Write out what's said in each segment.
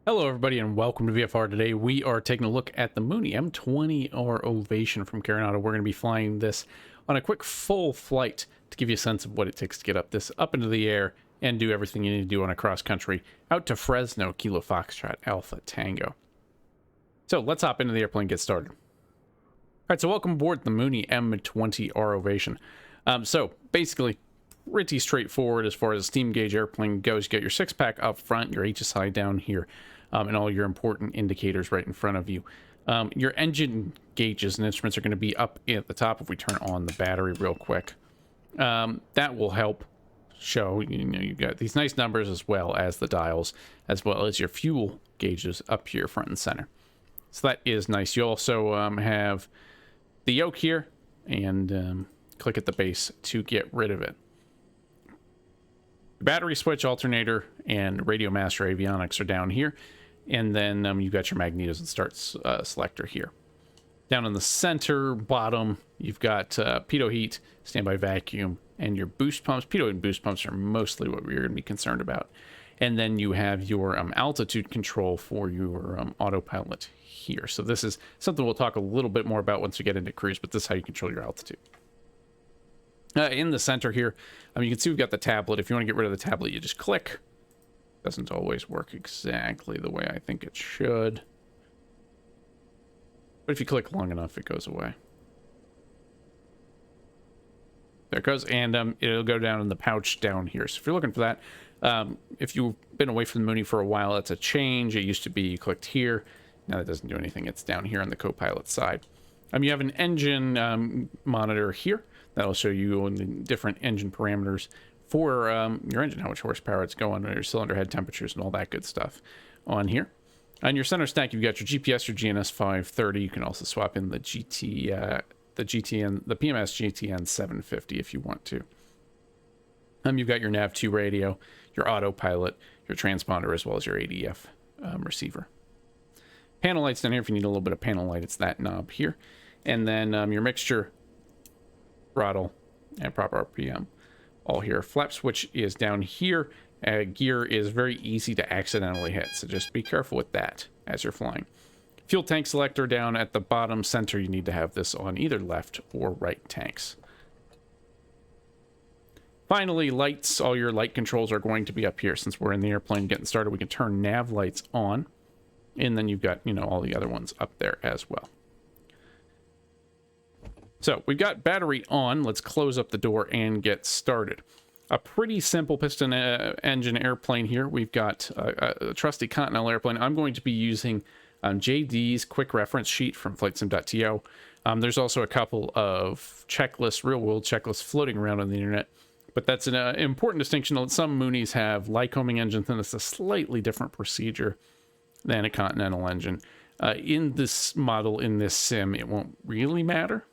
Hello, everybody, and welcome to VFR. Today, we are taking a look at the Mooney M20R Ovation from Carenado. We're going to be flying this on a quick full flight to give you a sense of what it takes to get up into the air and do everything you need to do on a cross country out to Fresno, Kilo Foxtrot Alpha Tango. So let's hop into the airplane and get started. All right, so welcome aboard the Mooney M20R Ovation. So basically, pretty straightforward as far as a steam gauge airplane goes. You got your six-pack up front, your HSI down here, and all your important indicators right in front of you. Your engine gauges and instruments are going to be up at the top if we turn on the battery real quick. That will help show, you've got these nice numbers as well as the dials, as well as your fuel gauges up here front and center. So that is nice. You also have the yoke here, and click at the base to get rid of it. Battery switch, alternator, and radio master avionics are down here. And then you've got your magnetos and starts selector here. Down in the center bottom, you've got pitot heat, standby vacuum, and your boost pumps. Pitot and boost pumps are mostly what we're going to be concerned about. And then you have your altitude control for your autopilot here. So this is something we'll talk a little bit more about once we get into cruise, but this is how you control your altitude. In the center here, you can see we've got the tablet. If you want to get rid of the tablet, you just click. Doesn't always work exactly the way I think it should. But if you click long enough, it goes away. There it goes, and it'll go down in the pouch down here. So if you're looking for that, if you've been away from the Mooney for a while, that's a change. It used to be you clicked here. Now that doesn't do anything. It's down here on the co-pilot side. You have an engine monitor here. That'll show you the different engine parameters for your engine, how much horsepower it's going, your cylinder head temperatures, and all that good stuff on here. On your center stack, you've got your GPS, your GNS 530. You can also swap in the PMS GTN 750 if you want to. You've got your Nav2 radio, your autopilot, your transponder, as well as your ADF receiver. Panel lights down here. If you need a little bit of panel light, it's that knob here. And then your mixture, throttle, and proper RPM all here. Flap switch is down here. Gear is very easy to accidentally hit, so just be careful with that as you're flying. Fuel tank selector down at the bottom center. You need to have this on either left or right tanks. Finally, lights. All your light controls are going to be up here. Since we're in the airplane getting started, we can turn nav lights on, and then you've got, all the other ones up there as well. So we've got battery on. Let's close up the door and get started. A pretty simple piston engine airplane here. We've got a trusty Continental airplane. I'm going to be using JD's quick reference sheet from flightsim.to. There's also a couple of checklists, real-world checklists floating around on the internet. But that's an important distinction. Some Moonies have Lycoming engines, and it's a slightly different procedure than a Continental engine. In this model, in this sim, it won't really matter.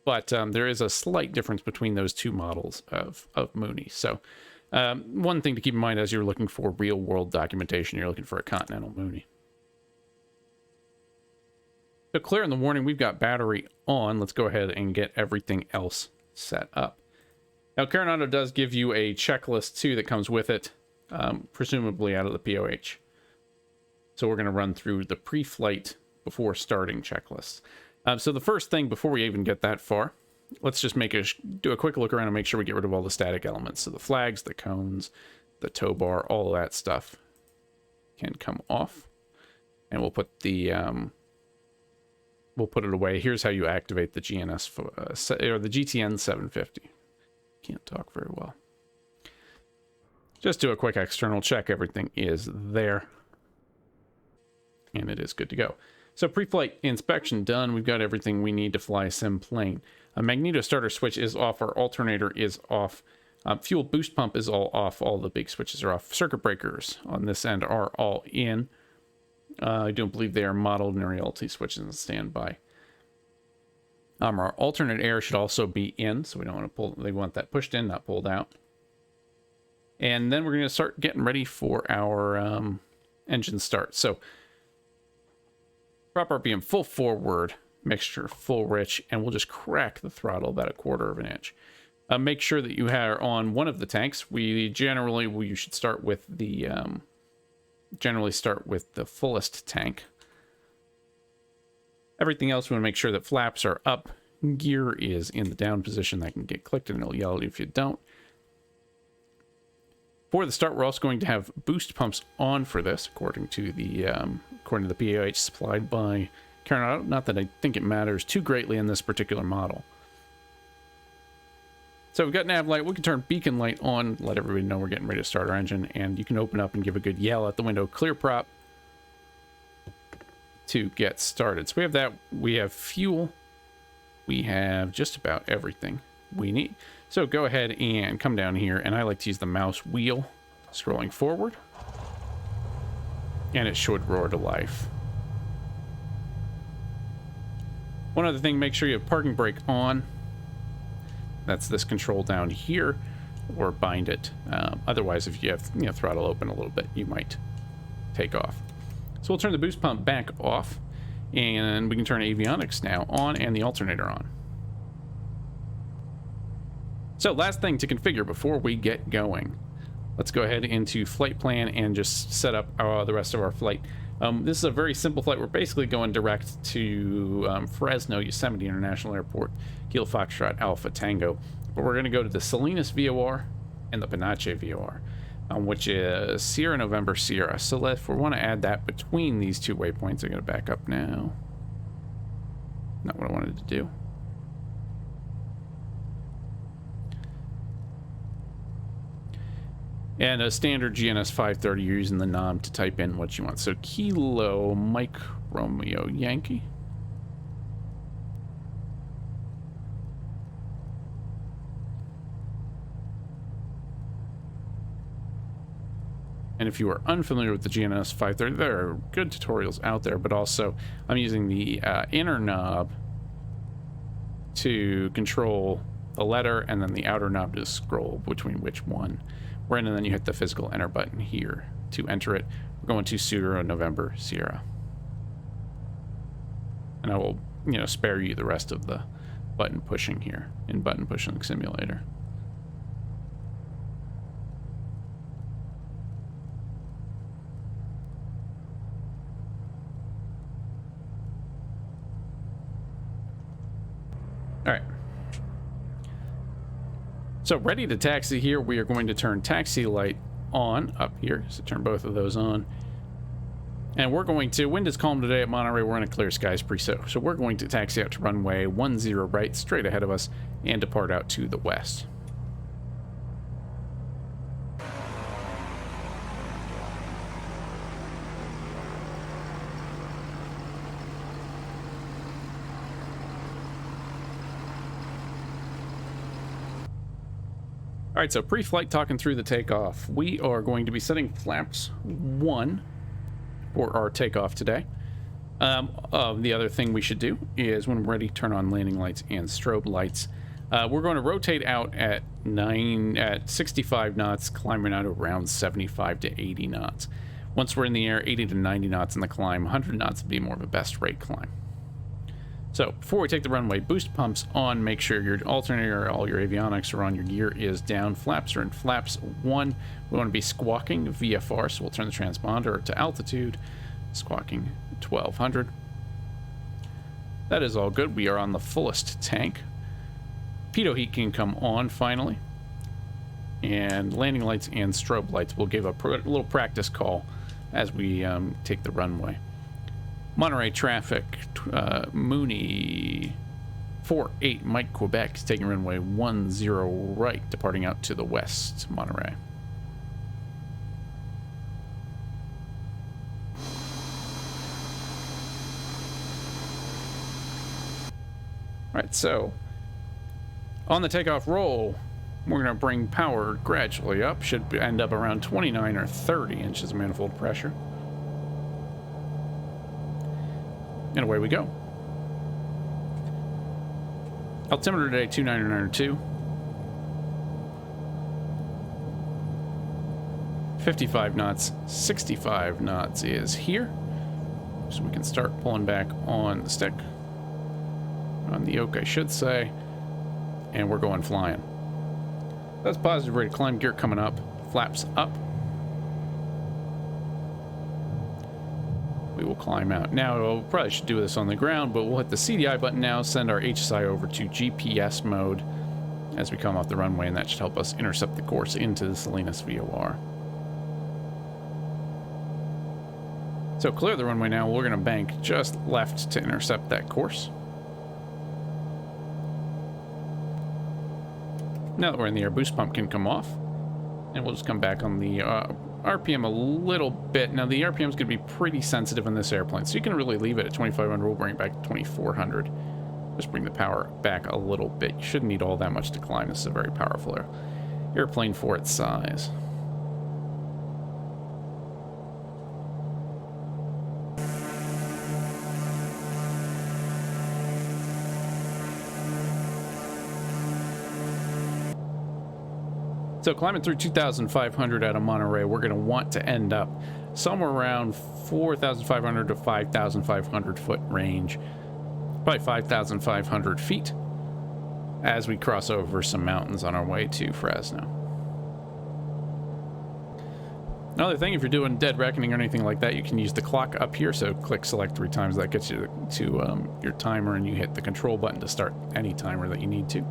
But there is a slight difference between those two models of Mooney. So one thing to keep in mind as you're looking for real-world documentation, you're looking for a Continental Mooney. So clear in the warning, we've got battery on. Let's go ahead and get everything else set up. Now, Carenado does give you a checklist, too, that comes with it, presumably out of the POH. So we're going to run through the pre-flight before starting checklists. So the first thing, before we even get that far, let's just do a quick look around and make sure we get rid of all the static elements. So the flags, the cones, the tow bar, all of that stuff can come off. And we'll put the we'll put it away. Here's how you activate the or the GTN 750. Can't talk very well. Just do a quick external check. Everything is there. And it is good to go. So pre-flight inspection done. We've got everything we need to fly a sim plane. A magneto starter switch is off. Our alternator is off. Fuel boost pump is all off. All the big switches are off. Circuit breakers on this end are all in. I don't believe they are modeled, and reality switches on standby. Our alternate air should also be in, so we don't want to pull. They want that pushed in, not pulled out. And then we're going to start getting ready for our engine start. So prop RPM full forward, mixture full rich, and we'll just crack the throttle about 1/4 inch. Make sure that you are on one of the tanks. You should start with the generally start with the fullest tank. Everything else, we want to make sure that flaps are up, gear is in the down position. That can get clicked and it'll yell if you don't. For the start, we're also going to have boost pumps on for this, according to the PAH supplied by Carenado. Not that I think it matters too greatly in this particular model. So we've got nav light. We can turn beacon light on, let everybody know we're getting ready to start our engine, and you can open up and give a good yell at the window clear prop to get started. So we have that. We have fuel. We have just about everything we need. So go ahead and come down here, and I like to use the mouse wheel, scrolling forward, and it should roar to life. One other thing, make sure you have parking brake on. That's this control down here, or bind it. Otherwise, if you have throttle open a little bit, you might take off. So we'll turn the boost pump back off, and we can turn avionics now on and the alternator on. So last thing to configure before we get going. Let's go ahead into flight plan and just set up the rest of our flight. This is a very simple flight. We're basically going direct to Fresno Yosemite International Airport, Kilo Foxtrot Alpha Tango. But we're going to go to the Salinas VOR and the Panache VOR, which is Sierra November Sierra. So if we want to add that between these two waypoints, I'm going to back up now. Not what I wanted to do. And a standard GNS 530, you're using the knob to type in what you want. So Kilo Mike Romeo Yankee. And if you are unfamiliar with the GNS 530, there are good tutorials out there, but also I'm using the inner knob to control the letter, and then the outer knob to scroll between which one we're in, and then you hit the physical enter button here to enter it. We're going to Sierra November Sierra. And I will, spare you the rest of the button pushing here in button pushing simulator. All right. So ready to taxi here. We are going to turn taxi light on up here. So turn both of those on. And we're going to, wind is calm today at Monterrey. We're in a clear skies pre-so. So we're going to taxi out to runway 10 right, straight ahead of us, and depart out to the west. All right, so pre-flight talking through the takeoff. We are going to be setting flaps 1 for our takeoff today. The other thing we should do is when we're ready, turn on landing lights and strobe lights. We're going to rotate out at 65 knots, climbing out around 75 to 80 knots. Once we're in the air, 80 to 90 knots in the climb, 100 knots would be more of a best rate climb. So before we take the runway, boost pumps on, make sure your alternator, all your avionics are on, your gear is down, flaps are in flaps 1. We want to be squawking VFR, so we'll turn the transponder to altitude, squawking 1200. That is all good. We are on the fullest tank. Pitot heat can come on finally. And landing lights and strobe lights will give a little practice call as we take the runway. Monterrey traffic, Mooney 48 Mike Quebec is taking runway 10 right, departing out to the west, Monterrey. All right, so on the takeoff roll, we're going to bring power gradually up. Should end up around 29 or 30 inches of manifold pressure. And away we go. Altimeter today, 29902. 55 knots, 65 knots is here. So we can start pulling back on the stick. On the yoke, I should say. And we're going flying. That's positive rate of climb, gear coming up, flaps up. we will climb out. Now, we'll probably should do this on the ground, but we'll hit the CDI button now, send our HSI over to GPS mode as we come off the runway, and that should help us intercept the course into the Salinas VOR. So clear the runway now. We're going to bank just left to intercept that course. Now that we're in the air, boost pump can come off, and we'll just come back on the RPM a little bit. Now the RPM is going to be pretty sensitive in this airplane, so you can really leave it at 2500. We'll bring it back to 2400. Just bring the power back a little bit. You shouldn't need all that much to climb. This is a very powerful airplane for its size. So climbing through 2,500 out of Monterrey, we're going to want to end up somewhere around 4,500 to 5,500 foot range, probably 5,500 feet, as we cross over some mountains on our way to Fresno. Another thing, if you're doing dead reckoning or anything like that, you can use the clock up here. So click select 3 times. That gets you to your timer, and you hit the control button to start any timer that you need to.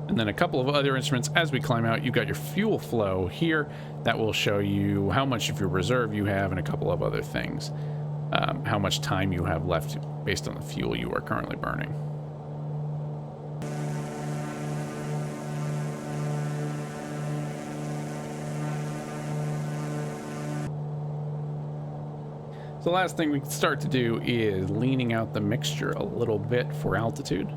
And then a couple of other instruments as we climb out. You've got your fuel flow here. That will show you how much of your reserve you have and a couple of other things. How much time you have left based on the fuel you are currently burning. So the last thing we can start to do is leaning out the mixture a little bit for altitude.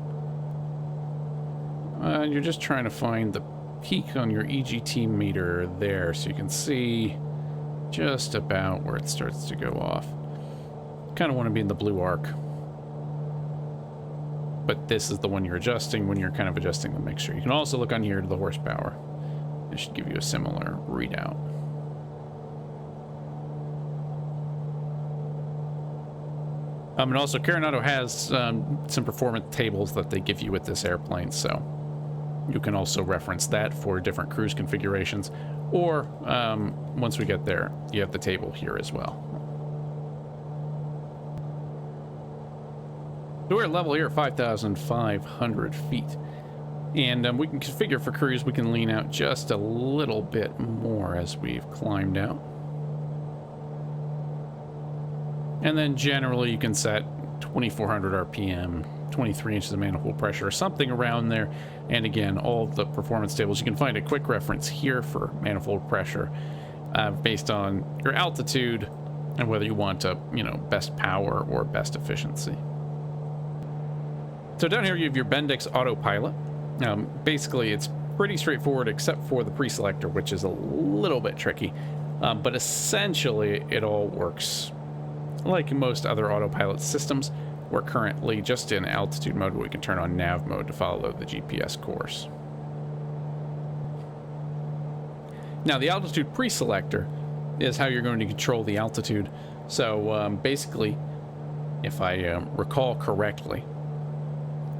You're just trying to find the peak on your EGT meter there, so you can see just about where it starts to go off. Kind of want to be in the blue arc, but this is the one you're adjusting when you're kind of adjusting the mixture. You can also look on here to the horsepower. It should give you a similar readout. And also Carenado has some performance tables that they give you with this airplane, so you can also reference that for different cruise configurations, or once we get there, you have the table here as well. So we're at level here at 5,500 feet, and we can configure for cruise. We can lean out just a little bit more as we've climbed out. And then generally you can set 2,400 RPM, 23 inches of manifold pressure, or something around there. And again, all of the performance tables, you can find a quick reference here for manifold pressure based on your altitude and whether you want to, best power or best efficiency. So down here you have your Bendix autopilot. Basically it's pretty straightforward except for the pre-selector, which is a little bit tricky, but essentially it all works like most other autopilot systems. We're currently just in altitude mode, but we can turn on nav mode to follow the GPS course. Now the altitude pre-selector is how you're going to control the altitude. So basically, if I recall correctly,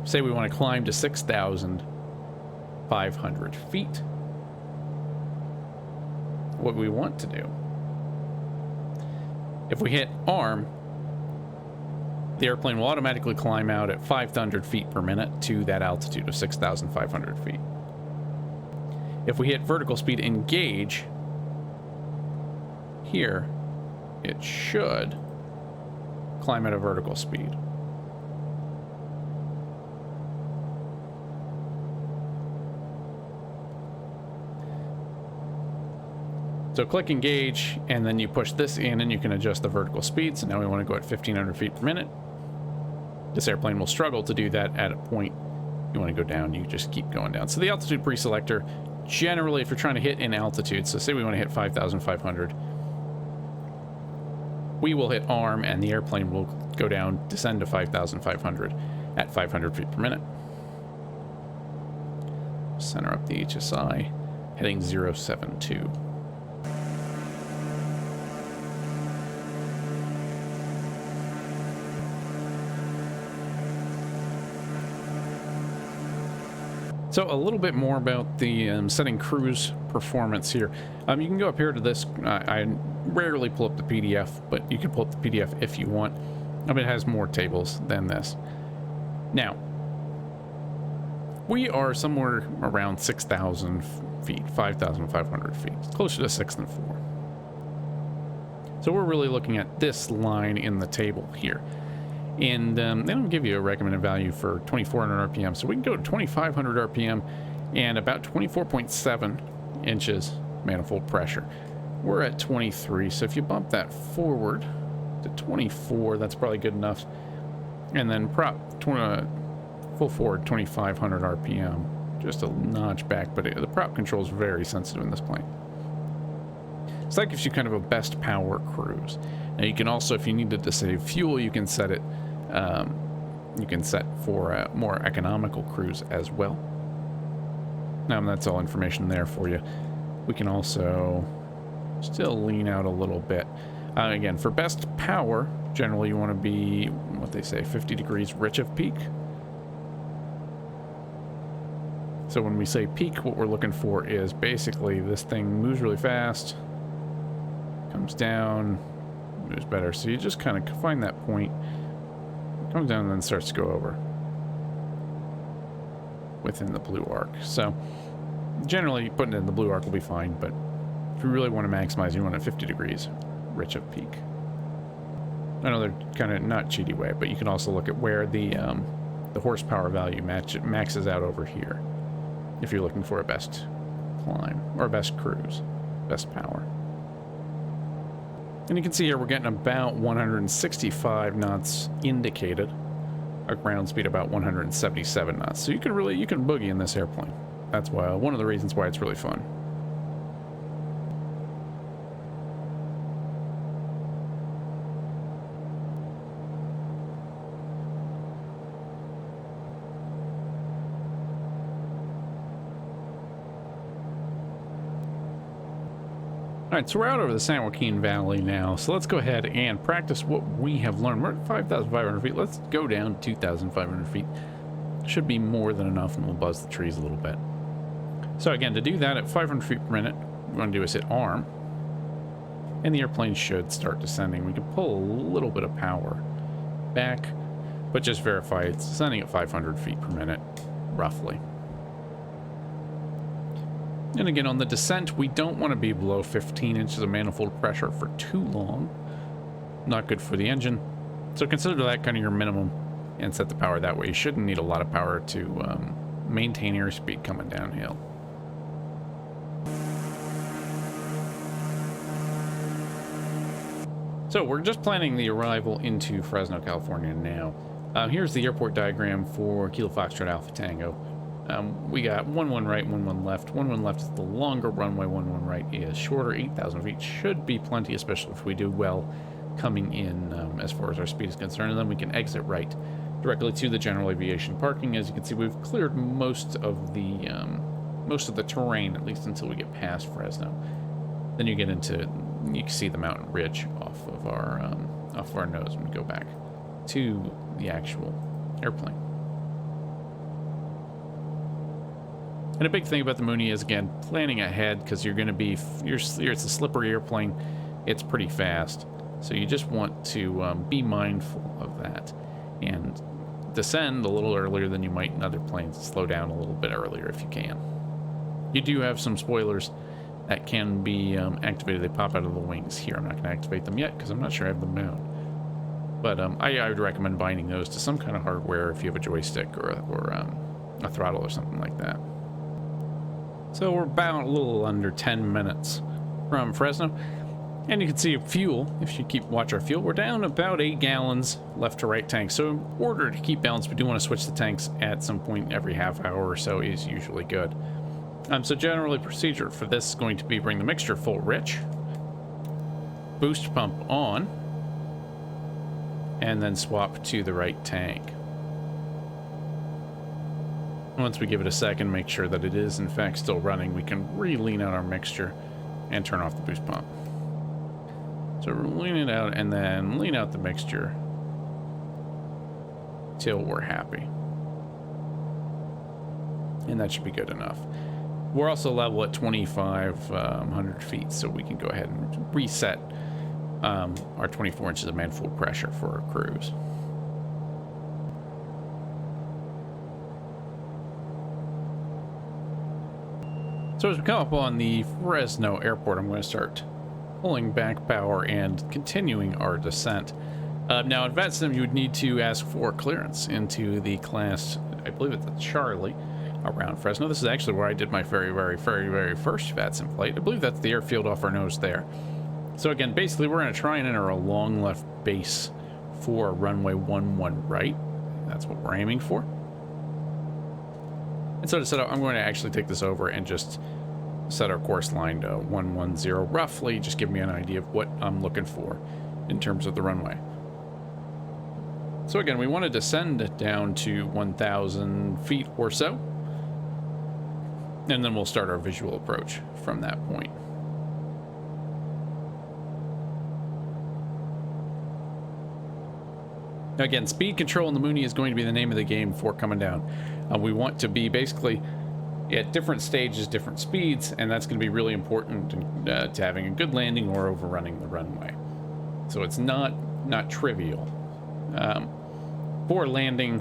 say we want to climb to 6,500 feet. What we want to do, if we hit arm, the airplane will automatically climb out at 500 feet per minute to that altitude of 6,500 feet. If we hit vertical speed engage, here, it should climb at a vertical speed. So click engage, and then you push this in, and you can adjust the vertical speed. So now we want to go at 1,500 feet per minute. This airplane will struggle to do that at a point. You want to go down, you just keep going down. So the altitude pre-selector, generally, if you're trying to hit in altitude, so say we want to hit 5,500, we will hit arm, and the airplane will go down, descend to 5,500 at 500 feet per minute. Center up the HSI, heading 072. So a little bit more about the setting cruise performance here. You can go up here to this. I rarely pull up the PDF, but you can pull up the PDF if you want. It has more tables than this. Now, we are somewhere around 6,000 feet, 5,500 feet. It's closer to 6 than 4. So we're really looking at this line in the table here. And they don't give you a recommended value for 2,400 RPM. So we can go to 2,500 RPM and about 24.7 inches manifold pressure. We're at 23. So if you bump that forward to 24, that's probably good enough. And then full forward 2,500 RPM. Just a notch back, but the prop control is very sensitive in this plane. So that gives you kind of a best power cruise. Now you can also, if you needed to save fuel, you can set it. You can set for a more economical cruise as well. Now that's all information there for you. We can also still lean out a little bit. Again, for best power, generally you want to be, what they say, 50 degrees rich of peak. So when we say peak, what we're looking for is basically this thing moves really fast, comes down, moves better. So you just kind of find that point, comes down and then starts to go over within the blue arc. So generally putting it in the blue arc will be fine, but if you really want to maximize, you want it 50 degrees rich of peak. I know they're kind of not cheaty way, but you can also look at where the horsepower value maxes out over here if you're looking for a best climb or best cruise, best power. And you can see here we're getting about 165 knots indicated. Our ground speed about 177 knots. So you can boogie in this airplane. That's why one of the reasons why it's really fun. Alright, so we're out over the San Joaquin Valley now, so let's go ahead and practice what we have learned. We're at 5,500 feet. Let's go down to 2,500 feet. Should be more than enough, and we'll buzz the trees a little bit. So again, to do that at 500 feet per minute, what we want to do is hit arm, and the airplane should start descending. We can pull a little bit of power back, but just verify it's descending at 500 feet per minute, roughly. And again, on the descent, we don't want to be below 15 inches of manifold pressure for too long. Not good for the engine. So consider that kind of your minimum and set the power that way. You shouldn't need a lot of power to maintain airspeed coming downhill. So we're just planning the arrival into Fresno, California now. Here's the airport diagram for Kilo Foxtrot Alpha Tango. We got 1-1 right, 1-1 left. 1-1 left is the longer runway, 1-1 right is shorter. 8,000 feet should be plenty, especially if we do well coming in as far as our speed is concerned. And then we can exit right directly to the general aviation parking. As you can see, we've cleared most of the terrain, at least until we get past Fresno. Then you get into, you can see the mountain ridge off of our nose when we go back to the actual airplane. And a big thing about the Mooney is, again, planning ahead, because you're going to be, it's a slippery airplane. It's pretty fast. So you just want to be mindful of that and descend a little earlier than you might in other planes. Slow down a little bit earlier if you can. You do have some spoilers that can be activated. They pop out of the wings here. I'm not going to activate them yet because I'm not sure I have them out. But I would recommend binding those to some kind of hardware if you have a joystick or a throttle or something like that. So we're about a little under 10 minutes from Fresno. And you can see fuel, if you watch our fuel, we're down about 8 gallons left to right tank. So in order to keep balance, we do want to switch the tanks at some point every half hour or so is usually good. So generally procedure for this is going to be bring the mixture full rich, boost pump on, and then swap to the right tank. Once we give it a second, make sure that it is in fact still running, we can re-lean out our mixture and turn off the boost pump. So lean it out and then lean out the mixture till we're happy. and that should be good enough. We're also level at 2,500 feet, so we can go ahead and reset our 24 inches of manifold pressure for our cruise. So as we come up on the Fresno airport, I'm going to start pulling back power and continuing our descent. Now in VATSIM, you would need to ask for clearance into the class, I believe it's a Charlie, around Fresno. This is actually where I did my very first VATSIM flight. I believe that's the airfield off our nose there. So again, basically we're going to try and enter a long left base for runway 11 right. That's what we're aiming for. And so to set up, I'm going to actually take this over and just set our course line to 110 roughly, just give me an idea of what I'm looking for in terms of the runway. So again, we want to descend down to 1,000 feet or so, and then we'll start our visual approach from that point. Now again, speed control in the Mooney is going to be the name of the game for coming down. We want to be basically at different stages, different speeds, and that's going to be really important to having a good landing or overrunning the runway. So it's not trivial. For landing,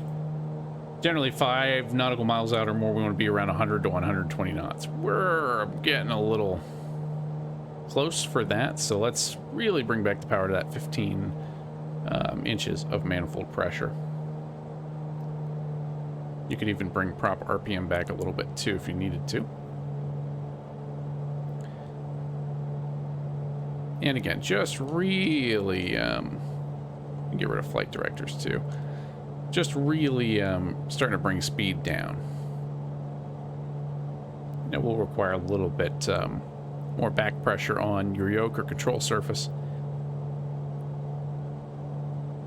generally 5 nautical miles out or more, we want to be around 100 to 120 knots. We're getting a little close for that, so let's really bring back the power to that 15 inches of manifold pressure. You could even bring prop RPM back a little bit too if you needed to. And again, just really get rid of flight directors too. Just really starting to bring speed down. It will require a little bit more back pressure on your yoke or control surface.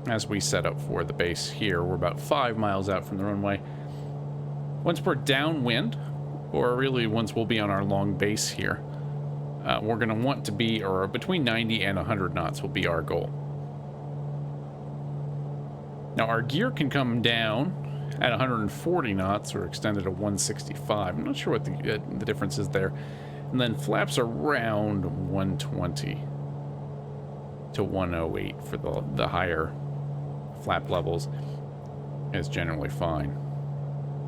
As we set up for the base here, we're about 5 miles out from the runway. Once we're downwind, or really once we'll be on our long base here, we're going to want to be, or between 90 and 100 knots will be our goal. Now our gear can come down at 140 knots or extended to 165. I'm not sure what the difference is there. And then flaps around 120 to 108 for the higher flap levels is generally fine.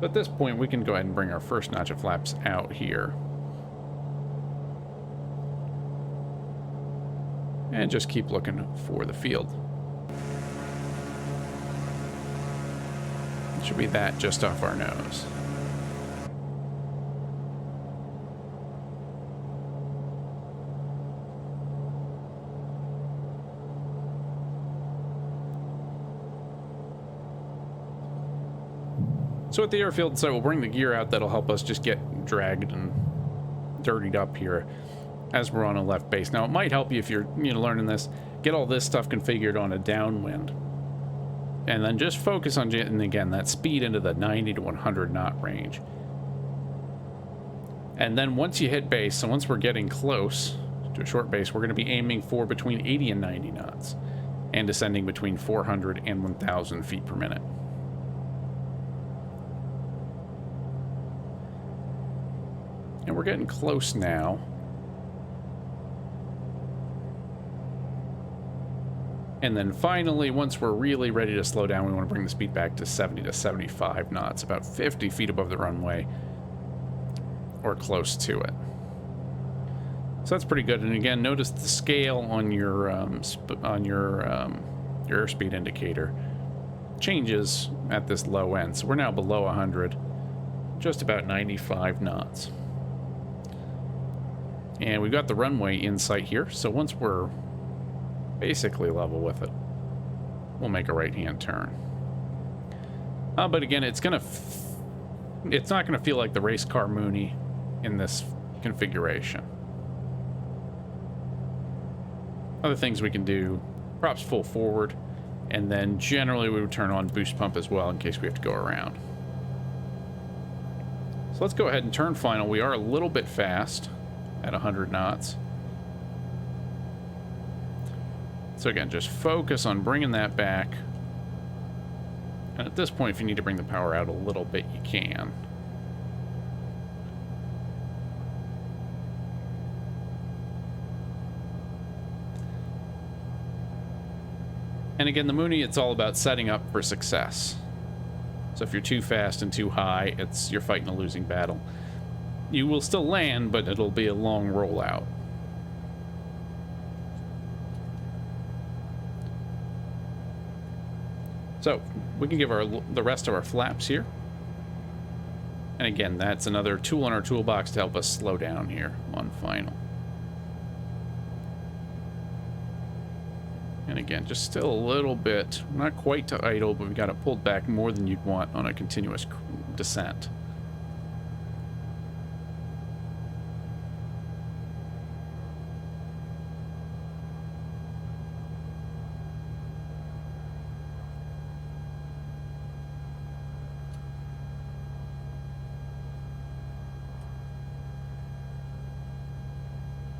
But at this point, we can go ahead and bring our first notch of flaps out here. And just keep looking for the field. It should be that just off our nose. So at the airfield site, we'll bring the gear out that'll help us just get dragged and dirtied up here as we're on a left base. Now, it might help you if you're learning this, get all this stuff configured on a downwind. And then just focus on getting, again, that speed into the 90 to 100 knot range. And then once you hit base, so once we're getting close to a short base, we're going to be aiming for between 80 and 90 knots and descending between 400 and 1,000 feet per minute. And we're getting close now. And then finally, once we're really ready to slow down, we want to bring the speed back to 70 to 75 knots, about 50 feet above the runway, or close to it. So that's pretty good. And again, notice the scale on your airspeed indicator changes at this low end. So we're now below 100, just about 95 knots. And we've got the runway in sight here, so once we're basically level with it, we'll make a right-hand turn. But again, it's not gonna feel like the race car Mooney in this configuration. Other things we can do, props full forward, and then generally we would turn on boost pump as well in case we have to go around. So let's go ahead and turn final. We are a little bit fast at 100 knots. So again, just focus on bringing that back. And at this point, if you need to bring the power out a little bit, you can. And again, the Mooney, it's all about setting up for success. So if you're too fast and too high, you're fighting a losing battle. You will still land, but it'll be a long rollout. So we can give the rest of our flaps here. And again, that's another tool in our toolbox to help us slow down here on final. And again, just still a little bit, not quite to idle, but we got it pulled back more than you'd want on a continuous descent.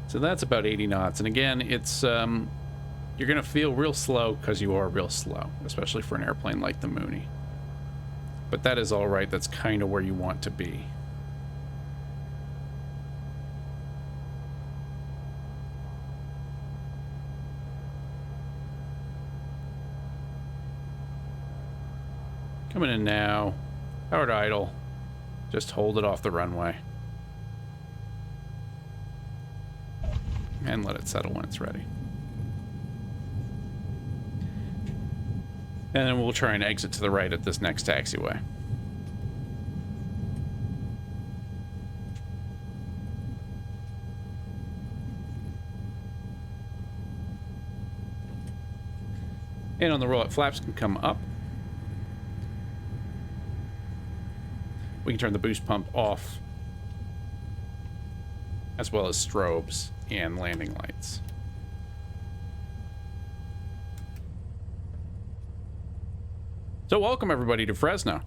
So that's about 80 knots. And again, it's you're going to feel real slow because you are real slow, especially for an airplane like the Mooney. But that is all right. That's kind of where you want to be. Coming in now. Power to idle. Just hold it off the runway. And let it settle when it's ready. And then we'll try and exit to the right at this next taxiway. And on the rollout, flaps can come up. We can turn the boost pump off, as well as strobes and landing lights. So welcome everybody to Fresno.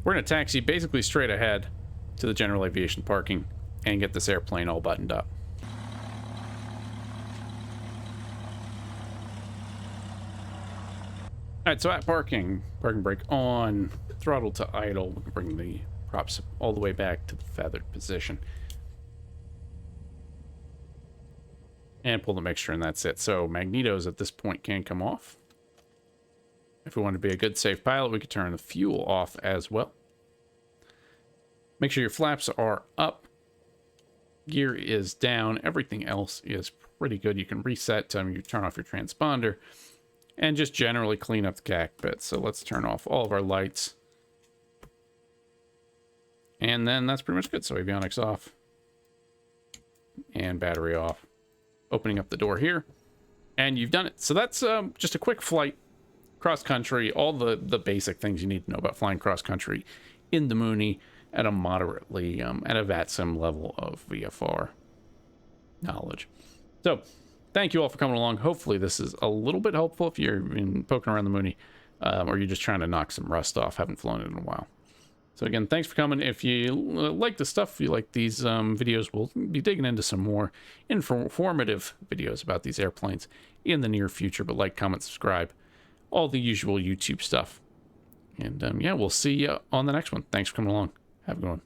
We're going to taxi basically straight ahead to the general aviation parking and get this airplane all buttoned up. Alright, so at parking brake on, throttle to idle. We can bring the props all the way back to the feathered position. And pull the mixture, and that's it. So magnetos at this point can come off. If we want to be a good safe pilot, we could turn the fuel off as well. Make sure your flaps are up. Gear is down. Everything else is pretty good. You can reset, you turn off your transponder, and just generally clean up the cockpit. So let's turn off all of our lights. And then that's pretty much good. So avionics off. And battery off. Opening up the door here, and you've done it. So that's just a quick flight cross country, all the basic things you need to know about flying cross country in the Mooney at a moderately at a VATSIM level of VFR knowledge. So thank you all for coming along. Hopefully this is a little bit helpful if you're poking around the Mooney, or you're just trying to knock some rust off, haven't flown it in a while. So again, thanks for coming. If you like the stuff, if you like these videos, we'll be digging into some more informative videos about these airplanes in the near future. But like, comment, subscribe, all the usual YouTube stuff. And yeah, we'll see you on the next one. Thanks for coming along. Have a good one.